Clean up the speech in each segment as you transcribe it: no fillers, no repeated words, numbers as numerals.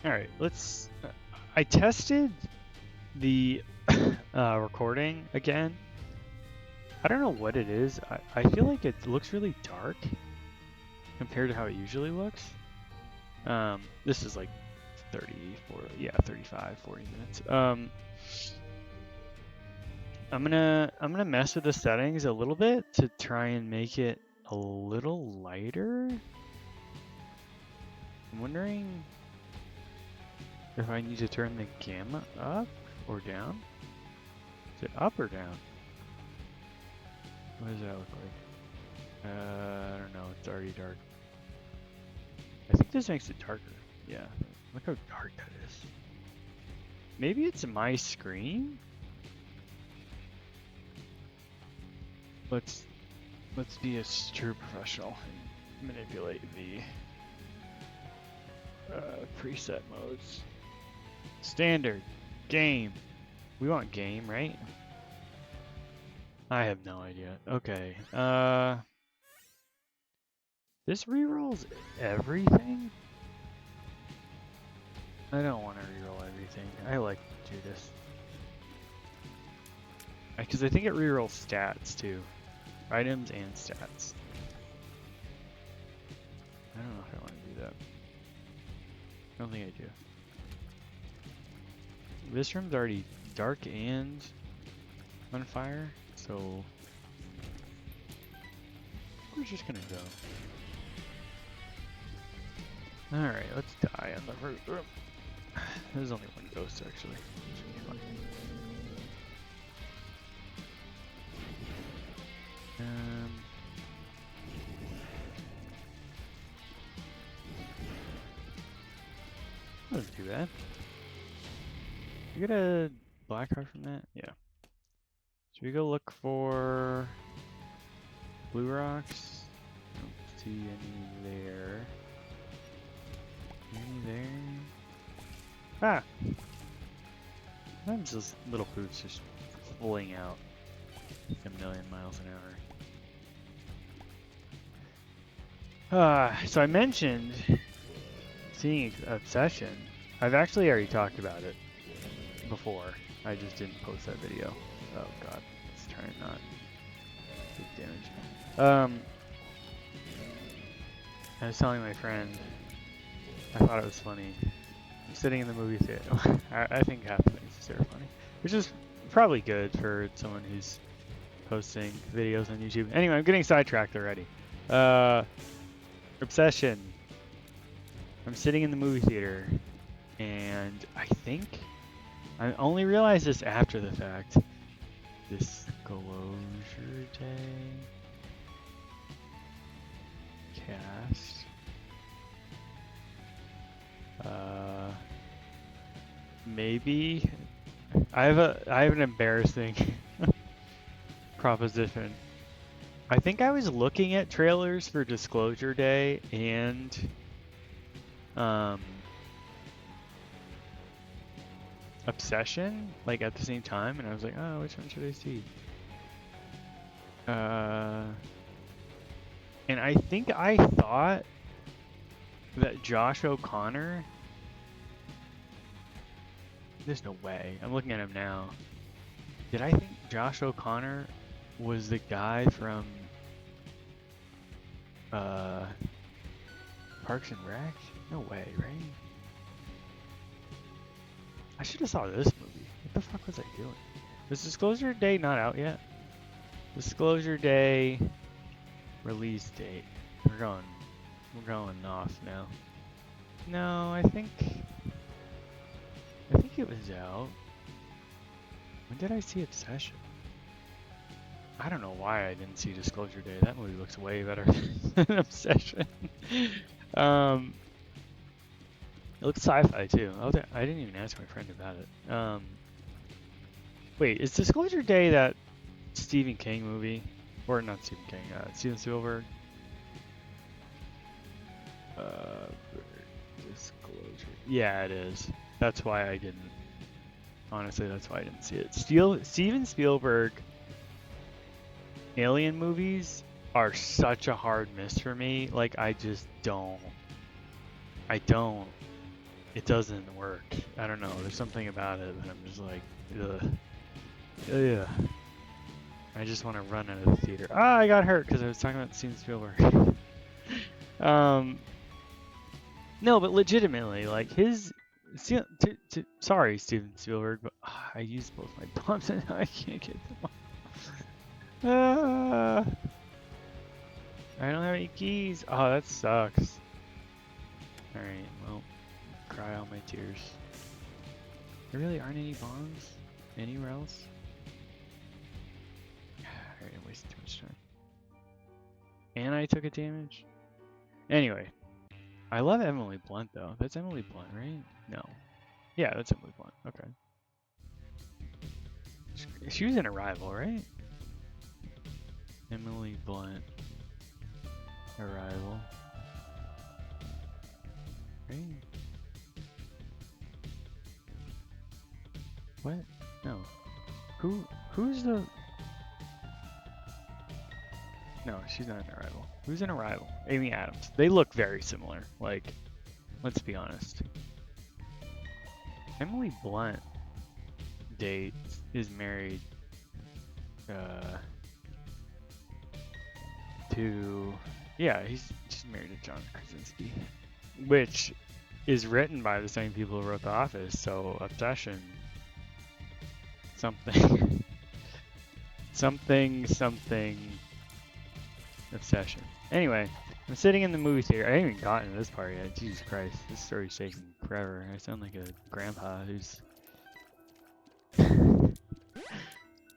All right, let's. I tested the recording again. I don't know what it is. I feel like it looks really dark compared to how it usually looks. This is like 35, 40 minutes. I'm gonna mess with the settings a little bit to try and make it a little lighter. I'm wondering if I need to turn the gamma up or down. Is it up or down? What does that look like? I don't know. It's already dark. I think this makes it darker. Yeah. Look how dark that is. Maybe it's my screen? Let's be a true professional and manipulate the preset modes. Standard. Game. We want game, right? I have no idea. Okay. This rerolls everything? I don't want to reroll everything. I like to do this. Because I think it rerolls stats too. Items and stats. I don't know if I want to do that. I don't think I do. This room's already dark and on fire, so we're just gonna go. Alright, let's die on the first room. There's only one ghost actually. Should be fine. That wasn't too bad. You get a black card from that? Yeah. Should we go look for blue rocks? I don't see any there. Any there? Ah! Sometimes those little fruits just pulling out a million miles an hour. So I mentioned seeing Obsession. I've actually already talked about it before. I just didn't post that video. Oh god, let's try and not take damage. I was telling my friend, I thought it was funny. I'm sitting in the movie theater. I think half the things are funny, which is probably good for someone who's posting videos on YouTube. Anyway, I'm getting sidetracked already. Obsession. I'm sitting in the movie theater, and I think I only realized this after the fact. Disclosure Day cast. Maybe I have an embarrassing proposition. I think I was looking at trailers for Disclosure Day and Obsession like at the same time, and I was like, oh, which one should I see? And I think I thought that Josh O'Connor. There's no way. I'm looking at him now. Did I think Josh O'Connor was the guy from Parks and Rec? No way, right? I should have saw this movie. What the fuck was I doing? Was Disclosure Day not out yet? Disclosure Day release date. We're going off now. No, I think it was out. When did I see Obsession? I don't know why I didn't see Disclosure Day. That movie looks way better than Obsession. It looks sci-fi too. I didn't even ask my friend about it. Wait, is Disclosure Day that Stephen King movie? Or not Stephen King, Steven Spielberg? Disclosure. Yeah, it is. That's why I didn't. Honestly, that's why I didn't see it. Steven Spielberg alien movies are such a hard miss for me. Like, I just don't. it doesn't work. I don't know. There's something about it that I'm just like, ugh. Ugh. I just want to run out of the theater. Ah, I got hurt because I was talking about Steven Spielberg. No, but legitimately, like sorry, Steven Spielberg, but I used both my bombs and I can't get them off. I don't have any keys. Oh, that sucks. Alright, well, cry all my tears. There really aren't any bombs anywhere else? Alright, I'm wasting too much time. And I took a damage? Anyway. I love Emily Blunt, though. That's Emily Blunt, right? No. Yeah, that's Emily Blunt. Okay. She was in Arrival, right? Emily Blunt. Arrival. Right? What? No. Who's the... No, she's not in Arrival. Who's in Arrival? Amy Adams. They look very similar. Like, let's be honest. Emily Blunt is married to... Yeah, she's married to John Krasinski. Which is written by the same people who wrote The Office, so Obsession. Something. something. Obsession. Anyway, I'm sitting in the movie theater. I haven't even gotten to this part yet. Jesus Christ, this story's taking forever. I sound like a grandpa who's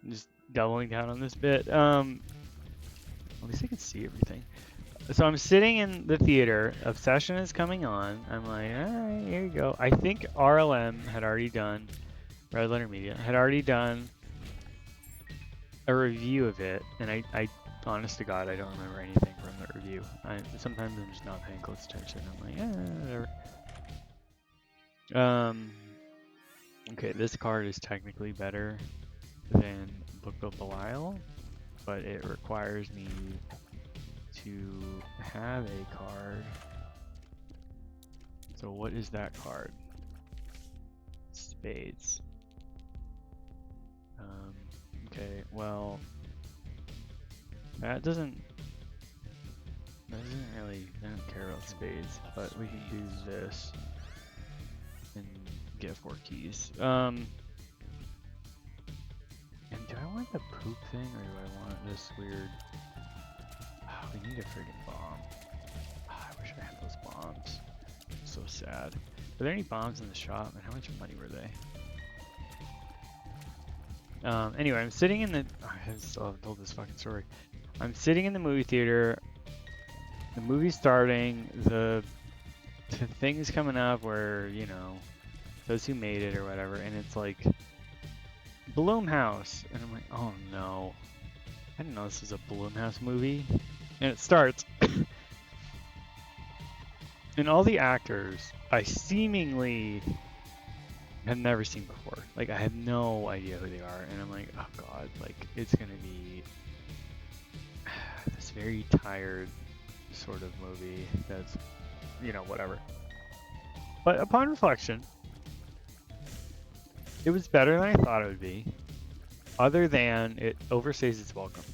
just doubling down on this bit. At least I can see everything. So I'm sitting in the theater. Obsession is coming on. I'm like, all right, here you go. I think RLM had already done, Red Letter Media had already done a review of it, and I honest to God, I don't remember anything from the review. Sometimes I'm just not paying close attention. I'm like, whatever. Okay, this card is technically better than Book of Belial, but it requires me to have a card. So what is that card? Spades. Okay, well, that doesn't really, I don't care about spades, but we can do this and get 4 keys. And do I want the poop thing, or do I want this weird... Oh, we need a friggin' bomb. Oh, I wish I had those bombs. So sad. Were there any bombs in the shop, and how much money were they? Anyway, I'm sitting in the... I still haven't told this fucking story. I'm sitting in the movie theater. The movie's starting. The thing's coming up where, you know, says who made it or whatever, and it's like Blumhouse, and I'm like, oh no, I didn't know this was a Blumhouse movie. And it starts, and all the actors I seemingly have never seen before. Like, I have no idea who they are, and I'm like, oh god, like, it's gonna be this very tired sort of movie that's, you know, whatever. But upon reflection, it was better than I thought it would be, other than it overstays its welcome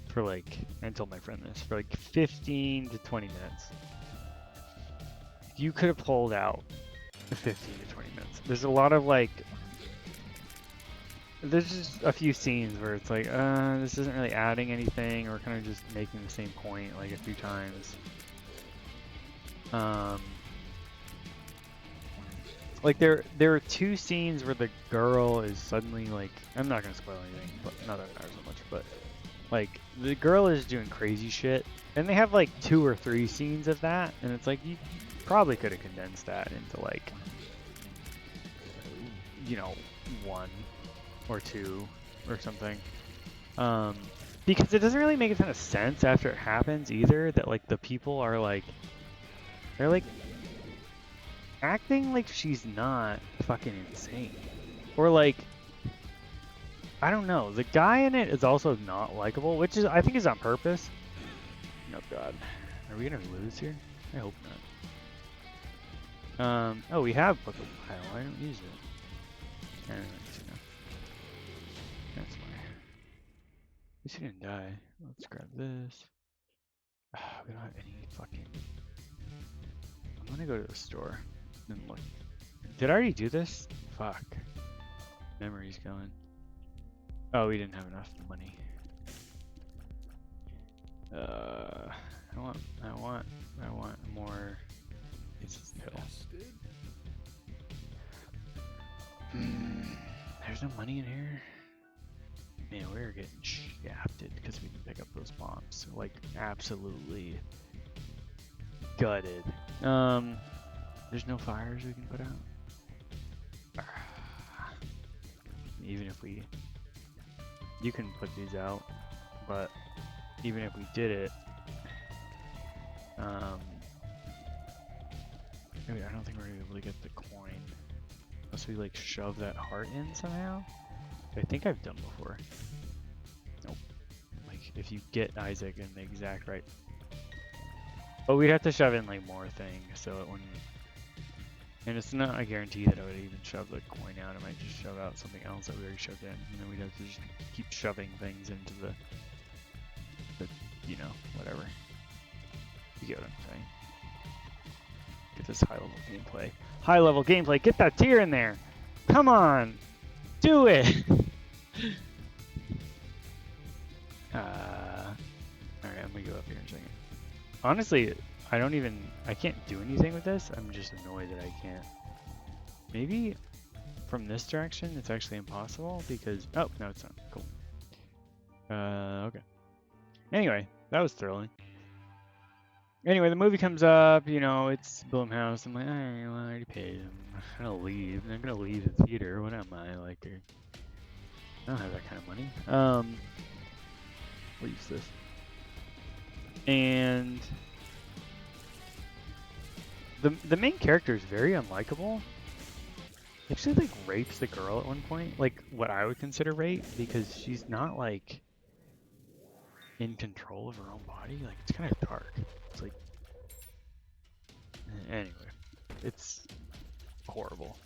for, like, I told my friend this, for like 15 to 20 minutes. You could have pulled out 15 to 20 minutes. There's a lot of, like, there's just a few scenes where it's like, this isn't really adding anything, or kind of just making the same point like a few times. Like there are 2 scenes where the girl is suddenly like, I'm not gonna spoil anything, but not that it matters so much, but like the girl is doing crazy shit, and they have like 2 or 3 scenes of that, and it's like you probably could have condensed that into like, you know, 1 or 2 or something. Because it doesn't really make a ton of sense after it happens either, that like the people are like, they're like acting like she's not fucking insane, or like, I don't know, the guy in it is also not likable, which is, I think, is on purpose. Oh god, are we gonna lose here? I hope not. Oh, we have book of pile. I don't use it. Anyway, that's why. At least he didn't die. Let's grab this. We don't have any fucking. I'm gonna go to the store and look. Did I already do this? Fuck. Memory's going. Oh, we didn't have enough money. I want more. It's pill. There's no money in here. Man, we're getting shafted because we didn't pick up those bombs. Like, absolutely gutted. There's no fires we can put out. Even if we, you can put these out, but even if we did it, maybe I don't think we're gonna be able to get the coin unless we like shove that heart in somehow. I think I've done before. Nope. Like if you get Isaac in the exact right, but we'd have to shove in like more things, so it wouldn't. And it's not a guarantee that I would even shove the coin out. I might just shove out something else that we already shoved in, and then we'd have to just keep shoving things into the you know, whatever. You get what I'm saying? Get this high level gameplay. High level gameplay. Get that tier in there. Come on, do it. All right, I'm gonna go up here in a second. Honestly, I can't do anything with this. I'm just annoyed that I can't. Maybe from this direction, it's actually impossible because, oh, no, it's not. Cool. Okay. Anyway, that was thrilling. Anyway, the movie comes up, you know, it's Blumhouse. I'm like, I already paid. I'm gonna leave. I'm gonna leave the theater. What am I, like, I don't have that kind of money. We'll use this. And the main character is very unlikable. He actually like rapes the girl at one point, like what I would consider rape, because she's not like in control of her own body. Like it's kind of dark. It's like anyway, it's horrible.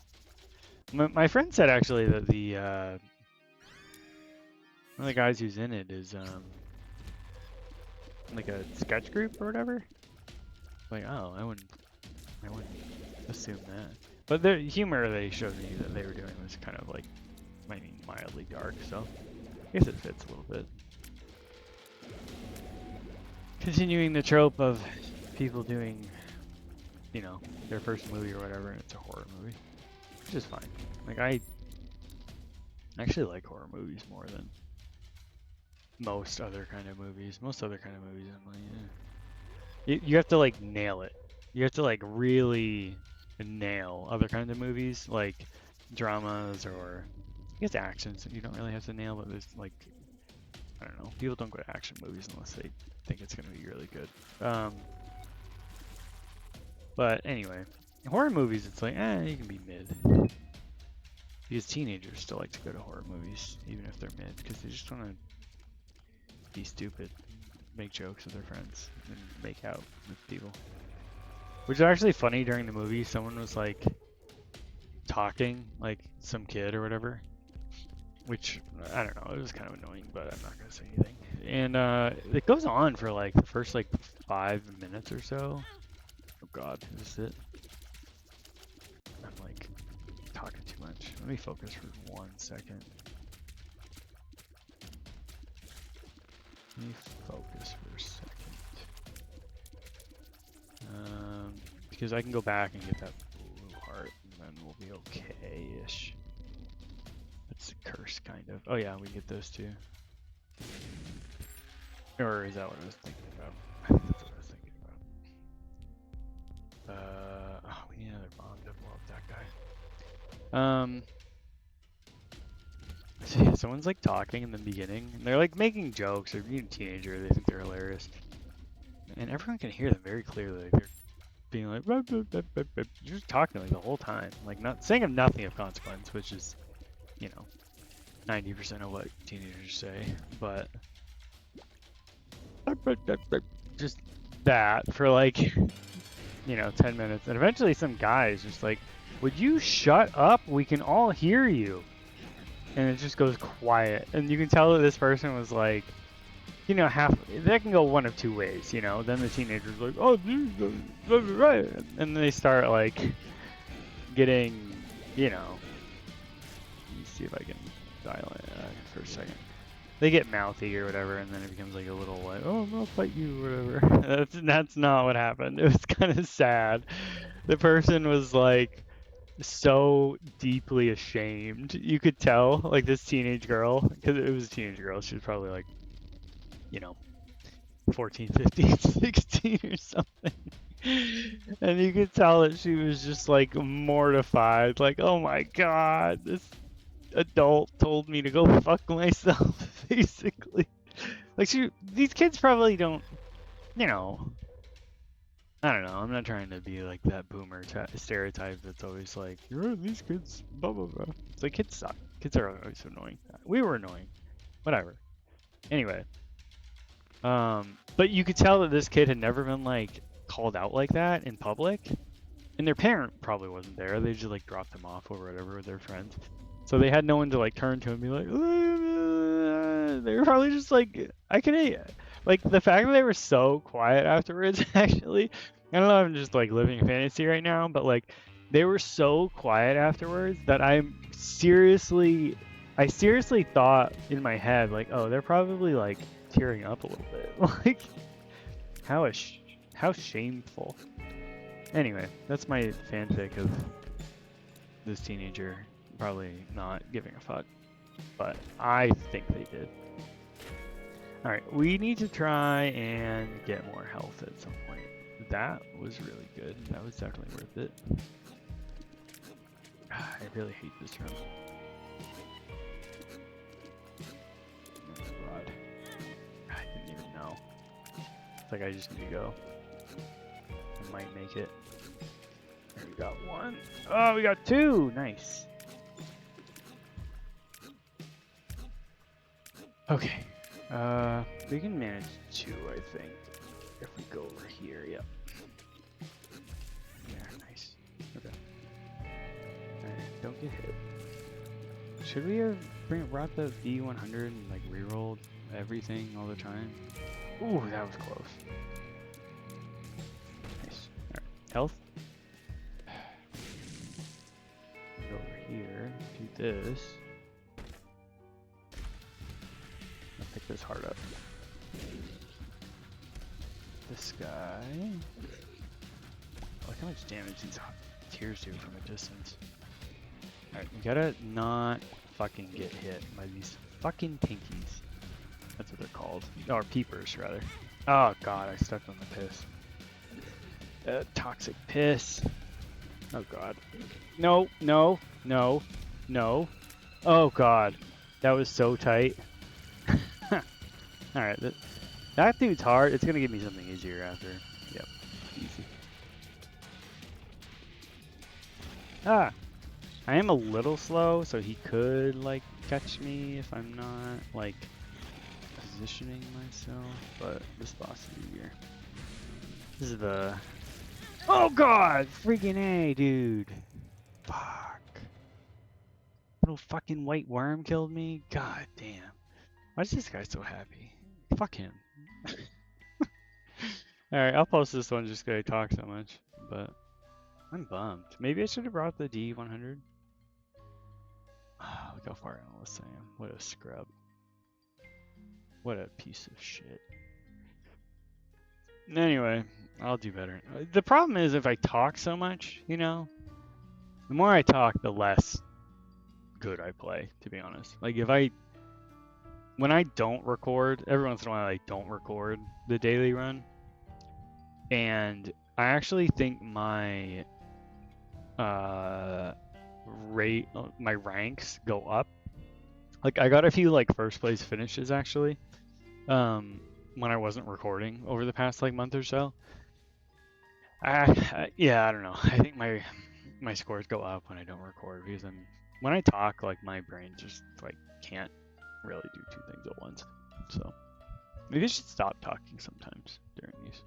My friend said actually that the one of the guys who's in it is like a sketch group or whatever. Like, oh, I wouldn't assume that. But the humor they showed me that they were doing was kind of like, I mean, mildly dark, so I guess it fits a little bit. Continuing the trope of people doing, you know, their first movie or whatever, and it's a horror movie, which is fine. Like, I actually like horror movies more than most other kind of movies. Most other kind of movies, I'm like, yeah. You have to like nail it. You have to like really nail other kinds of movies, like dramas or I guess actions. You don't really have to nail, but there's like, I don't know. People don't go to action movies unless they think it's gonna be really good. But anyway, in horror movies, it's like, you can be mid. Because teenagers still like to go to horror movies, even if they're mid, because they just want to be stupid, make jokes with their friends, and make out with people. Which is actually funny during the movie. Someone was like talking, like some kid or whatever. Which, I don't know, it was kind of annoying, but I'm not going to say anything. And it goes on for like the first like 5 minutes or so. Oh god, is this it? I'm like talking too much. Let me focus for 1 second. Let me focus for a second. Because I can go back and get that blue heart, and then we'll be okay-ish. That's a curse, kind of. Oh yeah, we get those too. Or is that what I was thinking about? I think that's what I was thinking about. Oh, we need another bomb to blow up that guy. So yeah, someone's like talking in the beginning, and they're like making jokes. They're being a teenager. They think they're hilarious, and everyone can hear them very clearly. Like, they're being like, "Ruh, ruh, ruh, ruh, ruh," just talking like the whole time, like not saying of nothing of consequence, which is, you know, 90% of what teenagers say, but just that for like you know, 10 minutes. And eventually some guy is just like, would you shut up? We can all hear you. And it just goes quiet. And you can tell that this person was like, you know, that can go one of two ways, you know. Then the teenager's like, oh, right. And they start like getting, you know, let me see if I can dial it for a second. They get mouthy or whatever, and then it becomes like a little like, oh, I'll fight you or whatever. That's not what happened. It was kind of sad. The person was like so deeply ashamed. You could tell, like this teenage girl, because it was a teenage girl. She was probably like, you know, 14, 15, 16 or something. And you could tell that she was just like mortified, like, oh my god, this adult told me to go fuck myself, basically. Like, these kids probably don't, you know, I don't know. I'm not trying to be like that boomer stereotype that's always like, these kids, blah, blah, blah. It's like, kids suck. Kids are always annoying. We were annoying. Whatever. Anyway. But you could tell that this kid had never been like called out like that in public. And their parent probably wasn't there. They just like dropped them off or whatever with their friends. So they had no one to like turn to and be like, they were probably just like, like the fact that they were so quiet afterwards, actually, I don't know if I'm just like living a fantasy right now, but like they were so quiet afterwards that I seriously thought in my head, like, oh, they're probably like tearing up a little bit. Like, how shameful. Anyway, that's my fanfic of this teenager probably not giving a fuck, but I think they did. Alright, we need to try and get more health at some point. That was really good. That was definitely worth it. I really hate this room. Oh god. I didn't even know. It's like I just need to go. I might make it. There, we got one. Oh, we got two! Nice. Okay. We can manage two, I think. If we go over here, yep. Yeah, nice. Okay. Alright, don't get hit. Should we have brought the B100 and like rerolled everything all the time? Ooh, that was close. Nice. Alright, health. Go over here, do this. I'll pick this heart up. This guy. Look how much damage these tears do from a distance. Alright, we gotta not fucking get hit by these fucking pinkies. That's what they're called. Or peepers, rather. Oh god, I stepped on the piss. Toxic piss. Oh god. No, no, no, no. Oh god. That was so tight. Alright, that dude's hard. It's gonna give me something easier after. Yep, easy. Ah! I am a little slow, so he could, like, catch me if I'm not, like, positioning myself, but this boss is easier. This is the... Oh god! Freaking A, dude! Fuck. Little fucking white worm killed me? God damn. Why is this guy so happy? Fuck him. Alright, I'll post this one just because I talk so much, but I'm bummed. Maybe I should have brought the D100. Look how far on the list I am. What a scrub. What a piece of shit. Anyway, I'll do better. The problem is if I talk so much, you know, the more I talk, the less good I play, to be honest. Like when I don't record, every once in a while I don't record the daily run, and I actually think my my ranks go up. Like I got a few like first place finishes actually, when I wasn't recording over the past like month or so. Yeah, I don't know. I think my scores go up when I don't record because when I talk, like my brain just like can't really do two things at once. So maybe I should stop talking sometimes during these.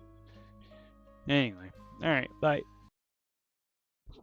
Anyway, All right, bye.